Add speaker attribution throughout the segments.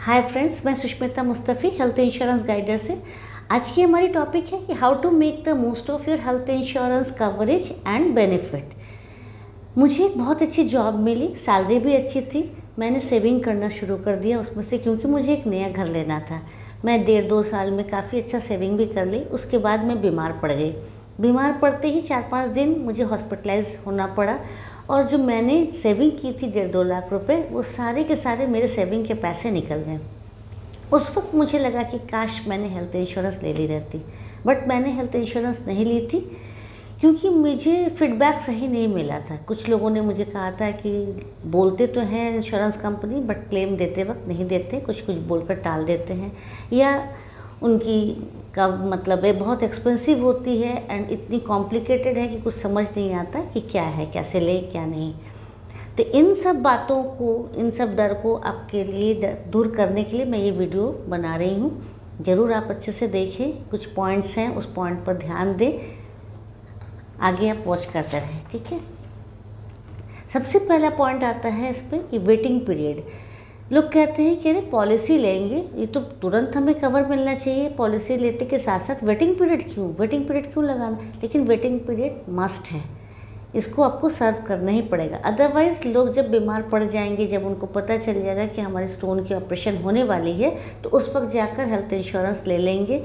Speaker 1: हाय friends, मैं Sushmita Mustafi health insurance guider से। आज की हमारी टॉपिक है कि how to make the most of your health insurance coverage and benefit. मुझे एक बहुत अच्छी जॉब मिली, सैलरी भी अच्छी थी। मैंने सेविंग करना शुरू कर दिया उसमें से, क्योंकि मुझे एक नया घर लेना था। मैं 1.5-2 साल में काफ़ी अच्छा सेविंग भी कर ली। उसके बाद मैं बीमार पड़ गई। बीमार पड़ते ही 4-5 दिन मुझे हॉस्पिटलाइज होना पड़ा, और जो मैंने सेविंग की थी 1.5-2 लाख रुपए, वो सारे के सारे मेरे सेविंग के पैसे निकल गए। उस वक्त मुझे लगा कि काश मैंने हेल्थ इंश्योरेंस ले ली रहती, बट मैंने हेल्थ इंश्योरेंस नहीं ली थी, क्योंकि मुझे फीडबैक सही नहीं मिला था। कुछ लोगों ने मुझे कहा था कि बोलते तो हैं इंश्योरेंस कंपनी, बट क्लेम देते वक्त नहीं देते, कुछ कुछ बोलकर टाल देते हैं, या उनकी का मतलब है बहुत एक्सपेंसिव होती है एंड इतनी कॉम्प्लिकेटेड है कि कुछ समझ नहीं आता कि क्या है, कैसे ले क्या नहीं। तो इन सब बातों को, इन सब डर को आपके लिए दूर करने के लिए मैं ये वीडियो बना रही हूँ। ज़रूर आप अच्छे से देखें, कुछ पॉइंट्स हैं उस पॉइंट पर ध्यान दें, आगे आप वॉच करते रहें, ठीक है। सबसे पहला पॉइंट आता है इस पर कि वेटिंग पीरियड। लोग कहते हैं कि अरे पॉलिसी लेंगे, ये तो तुरंत हमें कवर मिलना चाहिए, पॉलिसी लेते के साथ साथ वेटिंग पीरियड क्यों लगाना। लेकिन वेटिंग पीरियड मस्ट है, इसको आपको सर्व करना ही पड़ेगा। अदरवाइज़ लोग जब बीमार पड़ जाएंगे, जब उनको पता चल जाएगा कि हमारे स्टोन की ऑपरेशन होने वाली है, तो उस वक्त जाकर हेल्थ इंश्योरेंस ले लेंगे।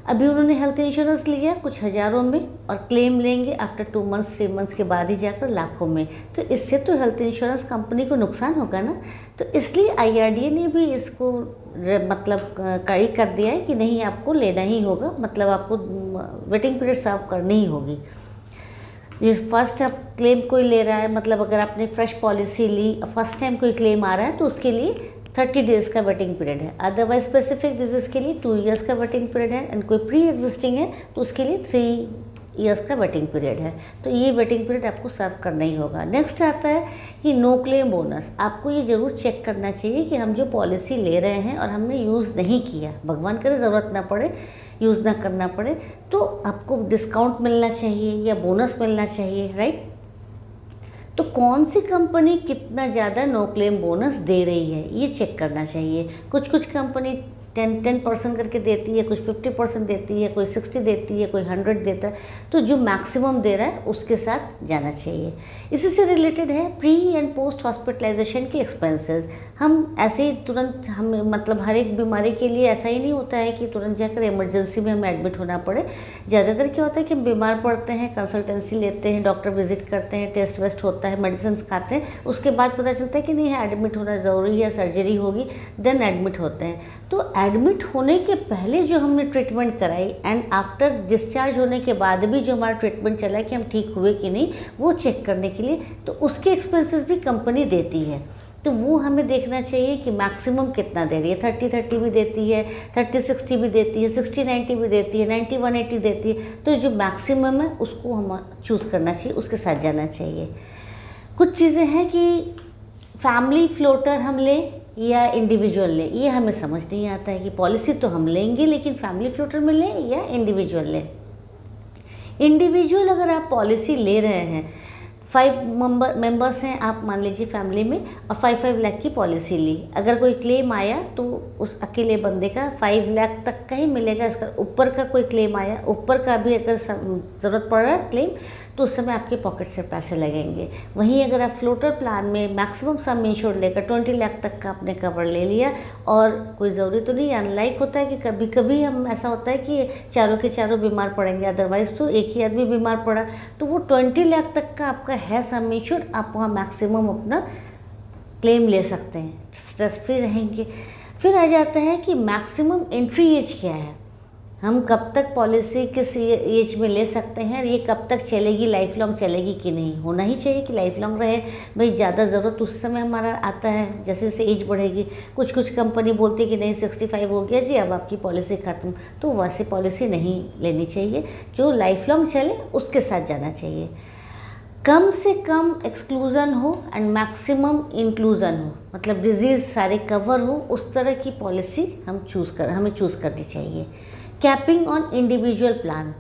Speaker 1: अभी उन्होंने हेल्थ इंश्योरेंस लिया कुछ हज़ारों में, और क्लेम लेंगे आफ्टर 2 मंथ्स 3 मंथ्स के बाद ही जाकर लाखों में। तो इससे तो हेल्थ इंश्योरेंस कंपनी को नुकसान होगा ना। तो इसलिए IRDA ने भी इसको मतलब कड़ी कर दिया है कि नहीं, आपको लेना ही होगा, मतलब आपको वेटिंग पीरियड सर्व करनी ही होगी। ये फर्स्ट आप क्लेम कोई ले रहा है, मतलब अगर आपने फ्रेश पॉलिसी ली, फर्स्ट टाइम कोई क्लेम आ रहा है, तो उसके लिए 30 डेज़ का वेटिंग पीरियड है। अदरवाइज स्पेसिफिक डिजीज़ के लिए 2 इयर्स का वेटिंग पीरियड है, एंड कोई प्री एग्जिस्टिंग है तो उसके लिए 3 इयर्स का वेटिंग पीरियड है। तो ये वेटिंग पीरियड आपको सर्व करना ही होगा। नेक्स्ट आता है कि नो क्लेम बोनस। आपको ये ज़रूर चेक करना चाहिए कि हम जो पॉलिसी ले रहे हैं और हमने यूज़ नहीं किया, भगवान करे ज़रूरत ना पड़े, यूज़ ना करना पड़े, तो आपको डिस्काउंट मिलना चाहिए या बोनस मिलना चाहिए, राइट। तो कौन सी कंपनी कितना ज़्यादा नो क्लेम बोनस दे रही है, ये चेक करना चाहिए। कुछ कंपनी 10% करके देती है, कुछ 50% देती है, कोई 60 देती है, कोई 100 देता है। तो जो मैक्सिमम दे रहा है उसके साथ जाना चाहिए। इसी से रिलेटेड है प्री एंड पोस्ट हॉस्पिटलाइजेशन के एक्सपेंसेस। हम ऐसे ही तुरंत, हम मतलब हर एक बीमारी के लिए ऐसा ही नहीं होता है कि तुरंत जाकर इमरजेंसी में हमें एडमिट होना पड़े। ज़्यादातर क्या होता है कि हम बीमार पड़ते हैं, कंसल्टेंसी लेते हैं, डॉक्टर विजिट करते हैं, टेस्ट वेस्ट होता है, मेडिसिन खाते हैं, उसके बाद पता चलता है कि नहीं है, एडमिट होना ज़रूरी है, सर्जरी होगी, देन एडमिट होते हैं। तो एडमिट होने के पहले जो हमने ट्रीटमेंट कराई एंड आफ्टर डिस्चार्ज होने के बाद भी जो हमारा ट्रीटमेंट चला कि हम ठीक हुए कि नहीं, वो चेक करने के लिए तो उसके एक्सपेंसेस भी कंपनी देती है। तो वो हमें देखना चाहिए कि मैक्सिमम कितना दे रही है। 30-30 भी देती है, 30-60 भी देती है, 60-90 भी देती है, 90-180 देती है। तो जो मैक्सिमम है उसको हम चूज़ करना चाहिए, उसके साथ जाना चाहिए। कुछ चीज़ें हैं कि फैमिली फ्लोटर हम लें या इंडिविजुअल लें, ये हमें समझ नहीं आता है कि पॉलिसी तो हम लेंगे लेकिन फैमिली फ्लोटर में लें या इंडिविजुअल लें। इंडिविजुअल अगर आप पॉलिसी ले रहे हैं, 5 मेंबर्स हैं आप, मान लीजिए फैमिली में, और 5-5 लाख की पॉलिसी ली, अगर कोई क्लेम आया तो उस अकेले बंदे का 5 लाख तक का ही मिलेगा। इसका ऊपर का कोई क्लेम आया, ऊपर का भी अगर ज़रूरत पड़ रहा है क्लेम, तो उस समय आपके पॉकेट से पैसे लगेंगे। वहीं अगर आप फ्लोटर प्लान में मैक्सिमम सम इंश्योर्ड लेकर 20 लाख तक का आपने कवर ले लिया, और कोई ज़रूरी तो नहीं, अनलाइक होता है कि कभी कभी हम ऐसा होता है कि चारों के चारों बीमार पड़ेंगे, अदरवाइज़ तो एक ही आदमी बीमार पड़ा, तो वो 20 लाख तक का आपका है सम इंश्योर्ड, आप वहाँ मैक्सिमम अपना क्लेम ले सकते हैं, स्ट्रेस फ्री रहेंगे। फिर आ जाता है कि मैक्सिमम एंट्री एज क्या है, हम कब तक पॉलिसी किस एज में ले सकते हैं, ये कब तक चलेगी, लाइफ लॉन्ग चलेगी कि नहीं। होना ही चाहिए कि लाइफ लॉन्ग रहे भाई, ज़्यादा ज़रूरत उस समय हमारा आता है जैसे जैसे एज बढ़ेगी। कुछ कंपनी बोलती है कि नहीं 65 हो गया जी, अब आपकी पॉलिसी ख़त्म, तो वैसे पॉलिसी नहीं लेनी चाहिए। जो लाइफ लॉन्ग चले उसके साथ जाना चाहिए। कम से कम एक्सक्लूज़न हो एंड मैक्सिमम इंक्लूज़न हो, मतलब डिजीज़ सारे कवर हो, उस तरह की पॉलिसी हमें चूज़ करनी चाहिए। Capping on individual plan,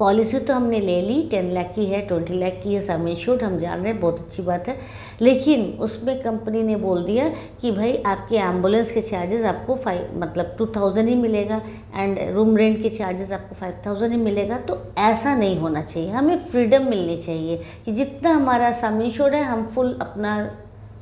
Speaker 1: policy तो हमने ले ली, 10 लाख की है, 20 लाख की है, सम इंश्योर्ड, हम जान रहे हैं, बहुत अच्छी बात है। लेकिन उसमें कंपनी ने बोल दिया कि भाई आपके एम्बुलेंस के चार्जेस आपको 2000 ही मिलेगा एंड रूम रेंट के चार्जेस आपको 5000 ही मिलेगा। तो ऐसा नहीं होना चाहिए, हमें फ्रीडम मिलनी चाहिए कि जितना हमारा सम इंश्योर्ड है हम फुल अपना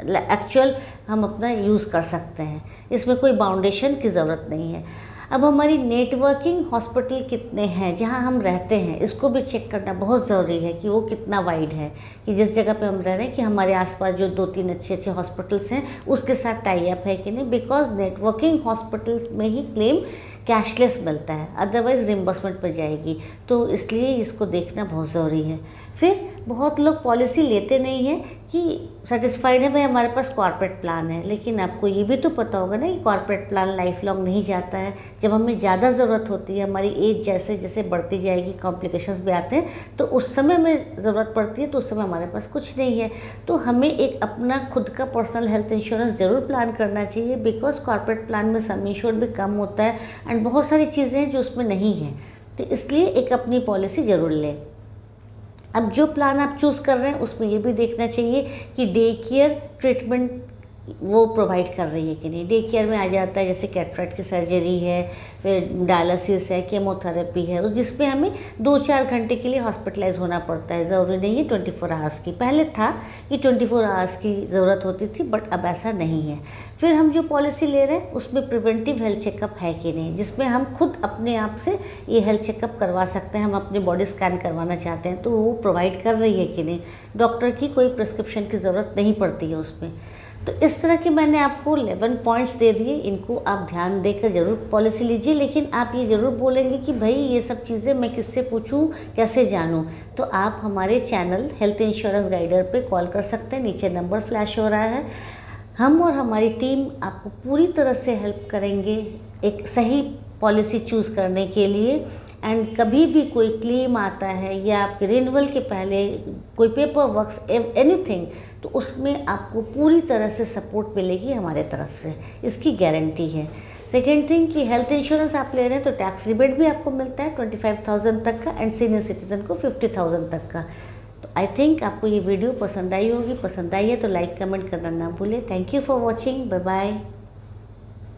Speaker 1: एक्चुअल हम अपना यूज़ कर सकते हैं, इसमें कोई बाउंडेशन की ज़रूरत नहीं है। अब हमारी नेटवर्किंग हॉस्पिटल कितने हैं जहां हम रहते हैं, इसको भी चेक करना बहुत ज़रूरी है कि वो कितना वाइड है, कि जिस जगह पे हम रह रहे हैं कि हमारे आसपास जो 2-3 अच्छे हॉस्पिटल्स हैं उसके साथ टाई अप है कि नहीं, बिकॉज नेटवर्किंग हॉस्पिटल्स में ही क्लेम कैशलेस मिलता है, अदरवाइज़ रिम्बर्समेंट पर जाएगी। तो इसलिए इसको देखना बहुत ज़रूरी है। फिर बहुत लोग पॉलिसी लेते नहीं हैं कि सेटिस्फाइड है भाई हमारे पास कॉर्पोरेट प्लान है, लेकिन आपको ये भी तो पता होगा ना कि कॉर्पोरेट प्लान लाइफ लॉन्ग नहीं जाता है। जब हमें ज़्यादा ज़रूरत होती है, हमारी एज जैसे जैसे बढ़ती जाएगी, कॉम्प्लिकेशंस भी आते हैं, तो उस समय में ज़रूरत पड़ती है, तो उस समय हमारे पास कुछ नहीं है। तो हमें एक अपना खुद का पर्सनल हेल्थ इंश्योरेंस ज़रूर प्लान करना चाहिए, बिकॉज कॉर्पोरेट प्लान में सम इंश्योर्ड भी कम होता है एंड बहुत सारी चीज़ें हैं जो उसमें नहीं हैं। तो इसलिए एक अपनी पॉलिसी ज़रूर लें। अब जो प्लान आप चूज़ कर रहे हैं उसमें ये भी देखना चाहिए कि डे केयर ट्रीटमेंट वो प्रोवाइड कर रही है कि नहीं। डे केयर में आ जाता है जैसे कैटरेक्ट की सर्जरी है, फिर डायलिसिस है, केमोथेरेपी है, उस जिसपे हमें 2-4 घंटे के लिए हॉस्पिटलाइज होना पड़ता है, ज़रूरी नहीं है 24 आवर्स की। पहले था कि 24 आवर्स की ज़रूरत होती थी, बट अब ऐसा नहीं है। फिर हम जो पॉलिसी ले रहे हैं उसमें प्रिवेंटिव हेल्थ चेकअप है कि नहीं, जिसमें हम खुद अपने आप से ये हेल्थ चेकअप करवा सकते हैं। हम अपनी बॉडी स्कैन करवाना चाहते हैं तो वो प्रोवाइड कर रही है कि नहीं, डॉक्टर की कोई प्रिस्क्रिप्शन की ज़रूरत नहीं पड़ती है उसमें। तो इस तरह के मैंने आपको 11 पॉइंट्स दे दिए, इनको आप ध्यान देकर ज़रूर पॉलिसी लीजिए। लेकिन आप ये ज़रूर बोलेंगे कि भाई ये सब चीज़ें मैं किससे पूछूं, कैसे जानूं, तो आप हमारे चैनल हेल्थ इंश्योरेंस गाइडर पे कॉल कर सकते हैं, नीचे नंबर फ्लैश हो रहा है। हम और हमारी टीम आपको पूरी तरह से हेल्प करेंगे एक सही पॉलिसी चूज़ करने के लिए। एंड कभी भी कोई क्लेम आता है या आपके रिन्यूअल के पहले कोई पेपर वर्क्स एनीथिंग, तो उसमें आपको पूरी तरह से सपोर्ट मिलेगी हमारे तरफ से, इसकी गारंटी है। सेकेंड थिंग कि हेल्थ इंश्योरेंस आप ले रहे हैं तो टैक्स रिबेट भी आपको मिलता है 25,000 तक का एंड सीनियर सिटीजन को 50,000 तक का। तो आई थिंक आपको ये वीडियो पसंद आई होगी, पसंद आई है तो लाइक कमेंट करना ना भूलें। Thank you for watching, bye bye.